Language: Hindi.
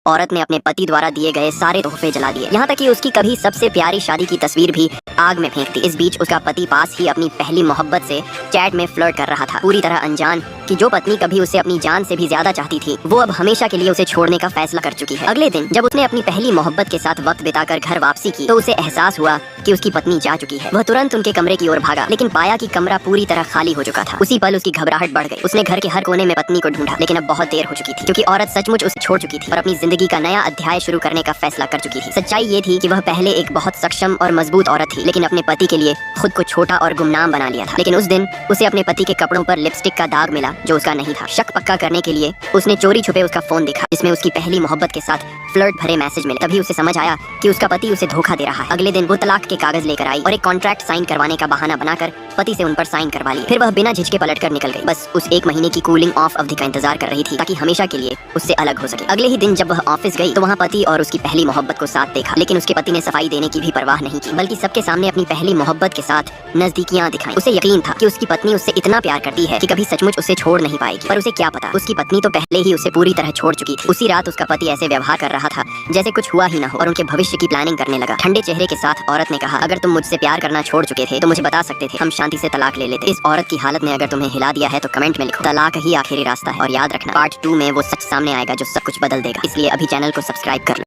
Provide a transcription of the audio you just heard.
औरत ने अपने पति द्वारा दिए गए सारे तोहफे जला दिए, यहाँ तक कि उसकी कभी सबसे प्यारी शादी की तस्वीर भी आग में फेंक दी। इस बीच उसका पति पास ही अपनी पहली मोहब्बत से चैट में फ्लर्ट कर रहा था, पूरी तरह अनजान कि जो पत्नी कभी उसे अपनी जान से भी ज्यादा चाहती थी वो अब हमेशा के लिए उसे छोड़ने का फैसला कर चुकी है। अगले दिन जब उसने अपनी पहली मोहब्बत के साथ वक्त बिताकर घर वापसी की तो उसे एहसास हुआ कि उसकी पत्नी जा चुकी है। वह तुरंत उनके कमरे की ओर भागा, लेकिन पाया कि कमरा पूरी तरह खाली हो चुका था। उसी पल उसकी घबराहट बढ़ गई। उसने घर के हर कोने में पत्नी को ढूंढा, लेकिन अब बहुत देर हो चुकी थी, क्योंकि औरत सचमुच उसे छोड़ चुकी थी और अपनी जिंदगी का नया अध्याय शुरू करने का फैसला कर चुकी थी। सच्चाई ये थी कि वह पहले एक बहुत सक्षम और मजबूत औरत थी, लेकिन अपने पति के लिए खुद को छोटा और गुमनाम बना लिया था। लेकिन उस दिन उसे अपने पति के कपड़ों पर लिपस्टिक का दाग मिला जो उसका नहीं था। शक पक्का करने के लिए उसने चोरी छुपे उसका फोन देखा, जिसमें उसकी पहली मोहब्बत के साथ फ्लर्ट भरे मैसेज मिले। तभी उसे समझ आया कि उसका पति उसे धोखा दे रहा है। अगले दिन वो तलाक के कागज लेकर आई और एक कॉन्ट्रैक्ट साइन करवाने का बहाना बनाकर पति से उन पर साइन करवा लिए। फिर वह बिना झिझके पलटकर निकल गई। बस उस एक महीने की कूलिंग ऑफ अवधि का इंतजार कर रही थी ताकि हमेशा के लिए उससे अलग हो सके। अगले ही दिन जब वह ऑफिस गई तो वहाँ पति और उसकी पहली मोहब्बत को साथ देखा, लेकिन उसके पति ने सफाई देने की भी परवाह नहीं की, बल्कि सबके सामने अपनी पहली मोहब्बत के साथ नजदीकियां दिखाई। उसे यकीन था कि उसकी पत्नी उससे इतना प्यार करती है कि कभी सचमुच उसे छोड़ नहीं पाएगी, पर उसे क्या पता उसकी पत्नी तो पहले ही उसे पूरी तरह छोड़ चुकी थी। उसी रात उसका पति ऐसे व्यवहार कर रहा था जैसे कुछ हुआ ही ना हो और उनके भविष्य की प्लानिंग करने लगा। ठंडे चेहरे के साथ औरत ने कहा, अगर तुम मुझसे प्यार करना छोड़ चुके थे तो मुझे बता सकते थे, हम शांति से तलाक ले लेते। इस औरत की हालत ने अगर तुम्हें हिला दिया है तो कमेंट में लिखो, तलाक ही आखिरी रास्ता है। और याद रखना, पार्ट 2 में वो सच सामने आएगा जो सब कुछ बदल देगा। इसलिए अभी चैनल को सब्सक्राइब कर लो।